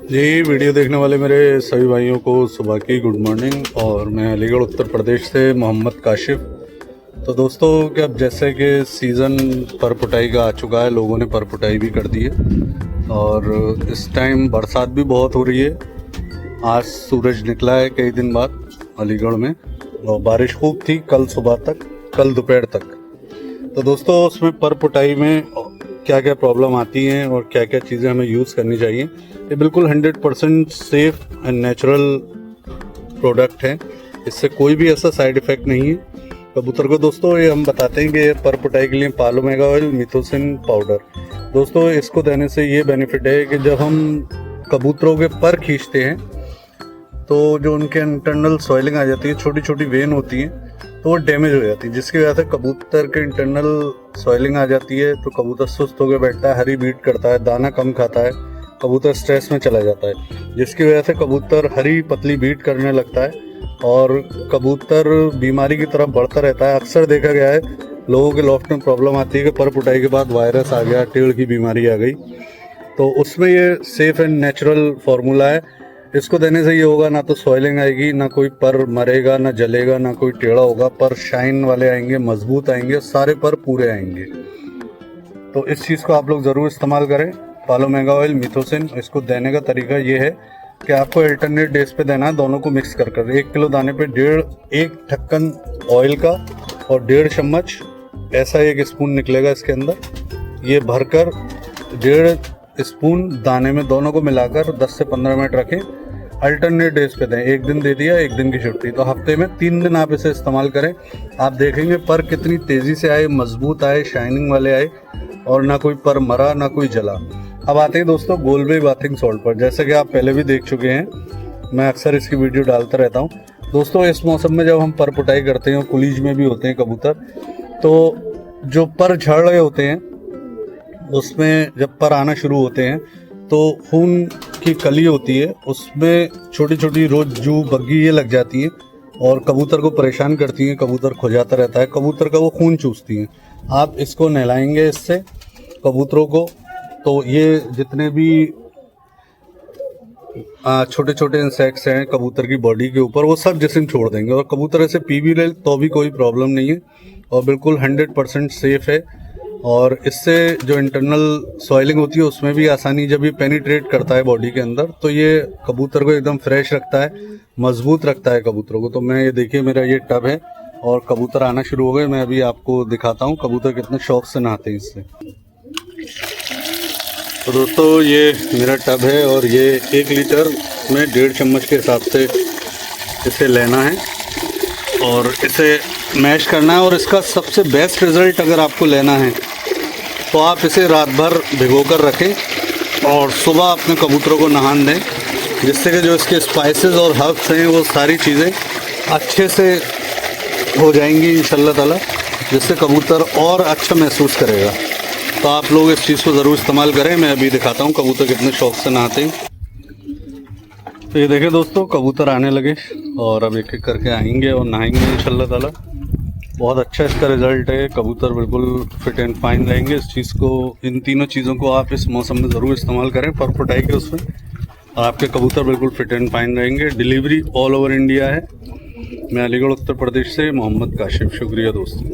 जी, video देखने वाले मेरे सभी भाइयों को सुबह की गुड मॉर्निंग। और मैं अलीगढ़ उत्तर प्रदेश से मोहम्मद काशिफ। तो दोस्तों कि अब जैसे कि सीज़न पर पुटाई का आ चुका है, लोगों ने पर पुटाई भी कर दी है और इस टाइम बरसात भी बहुत हो रही है। आज सूरज निकला है कई दिन बाद अलीगढ़ में और बारिश खूब थी कल सुबह तक, कल दोपहर तक। तो दोस्तों उसमें पर पुटाई में क्या क्या प्रॉब्लम आती हैं और क्या क्या चीज़ें हमें यूज़ करनी चाहिए, ये बिल्कुल 100% सेफ एंड नेचुरल प्रोडक्ट है। इससे कोई भी ऐसा साइड इफ़ेक्ट नहीं है कबूतर को। दोस्तों ये हम बताते हैं कि ये पर पुटाई के लिए पालो मेगा ऑयल मिथोसिन पाउडर। दोस्तों इसको देने से ये बेनिफिट है कि जब हम कबूतरों के पर खींचते हैं तो जो उनके इंटरनल सॉइलिंग आ जाती है, छोटी छोटी वेन होती हैं, तो वो डैमेज हो जाती है, जिसकी वजह से कबूतर के इंटरनल सॉइलिंग आ जाती है। तो कबूतर सुस्त होकर बैठता है, हरी बीट करता है, दाना कम खाता है, कबूतर स्ट्रेस में चला जाता है, जिसकी वजह से कबूतर हरी पतली बीट करने लगता है और कबूतर बीमारी की तरफ बढ़ता रहता है। अक्सर देखा गया है लोगों के लॉफ्ट में प्रॉब्लम आती है कि पर पुटाई के बाद वायरस आ गया, टेढ़ की बीमारी आ गई। तो उसमें ये सेफ एंड नेचुरल फार्मूला है। इसको देने से ये होगा ना तो सॉइलिंग आएगी, ना कोई पर मरेगा, ना जलेगा, ना कोई टेढ़ा होगा। पर शाइन वाले आएंगे, मजबूत आएंगे, सारे पर पूरे आएंगे। तो इस चीज़ को आप लोग ज़रूर इस्तेमाल करें, पालो मेगा ऑयल मिथोसिन। इसको देने का तरीका ये है कि आपको अल्टरनेट डेज पे देना है, दोनों को मिक्स कर 1 किलो दाने पे एक ढक्कन ऑयल का और 1.5 चम्मच ऐसा 1 स्पून निकलेगा इसके अंदर। ये भरकर 1.5 स्पून दाने में दोनों को मिलाकर 10 से 15 मिनट रखें। अल्टरनेट डेज पे दें, एक दिन दे दिया, एक दिन की छुट्टी। तो हफ्ते में 3 दिन आप इसे इस्तेमाल करें। आप देखेंगे पर कितनी तेज़ी से आए, मजबूत आए, शाइनिंग वाले आए और ना कोई पर मरा, ना कोई जला। अब आते हैं दोस्तों गोलबे बाथिंग सॉल्ट पर। जैसे कि आप पहले भी देख चुके हैं, मैं अक्सर इसकी वीडियो डालता रहता हूँ। दोस्तों इस मौसम में जब हम पर पुटाई करते हैं, कुलीज में भी होते हैं कबूतर, तो जो पर झड़ रहे होते हैं उसमें जब पर आना शुरू होते हैं तो खून की कली होती है, उसमें छोटी छोटी रोज जू बग्गी ये लग जाती है और कबूतर को परेशान करती हैं। कबूतर खो जाता रहता है, कबूतर का वो खून चूसती हैं। आप इसको नहलाएंगे इससे कबूतरों को, तो ये जितने भी छोटे छोटे इंसेक्ट्स हैं कबूतर की बॉडी के ऊपर, वो सब जिस्म छोड़ देंगे और कबूतर ऐसे पी भी ले तो भी कोई प्रॉब्लम नहीं है और बिल्कुल 100% सेफ है। और इससे जो इंटरनल सॉइलिंग होती है उसमें भी आसानी, जब ये पेनिट्रेट करता है बॉडी के अंदर तो ये कबूतर को एकदम फ्रेश रखता है, मजबूत रखता है कबूतरों को। तो मैं ये देखिए, मेरा ये टब है और कबूतर आना शुरू हो गए। मैं अभी आपको दिखाता हूँ कबूतर कितने शौक से नहाते हैं इससे। तो दोस्तों ये मेरा टब है और ये 1 लीटर में 1.5 चम्मच के हिसाब से इसे लेना है और इसे मैश करना है। और इसका सबसे बेस्ट रिज़ल्ट अगर आपको लेना है तो आप इसे रात भर भिगो कर रखें और सुबह अपने कबूतरों को नहान दें, जिससे कि जो इसके स्पाइसेस और हर्ब्स हैं वो सारी चीज़ें अच्छे से हो जाएंगी इंशाल्लाह ताला, जिससे कबूतर और अच्छा महसूस करेगा। तो आप लोग इस चीज़ को ज़रूर इस्तेमाल करें। मैं अभी दिखाता हूँ कबूतर कितने शौक से नहाते हैं। तो ये देखें दोस्तों, कबूतर आने लगे और अब एक एक करके आएंगे और नहाएंगे इंशाल्लाह ताला। बहुत अच्छा इसका रिज़ल्ट है, कबूतर बिल्कुल फिट एंड फाइन रहेंगे। इस चीज़ को, इन तीनों चीज़ों को आप इस मौसम में ज़रूर इस्तेमाल करें पर पुटाई के उसमें, और आपके कबूतर बिल्कुल फिट एंड फाइन रहेंगे। डिलीवरी ऑल ओवर इंडिया है। मैं अलीगढ़ उत्तर प्रदेश से मोहम्मद काशिफ। शुक्रिया दोस्तों।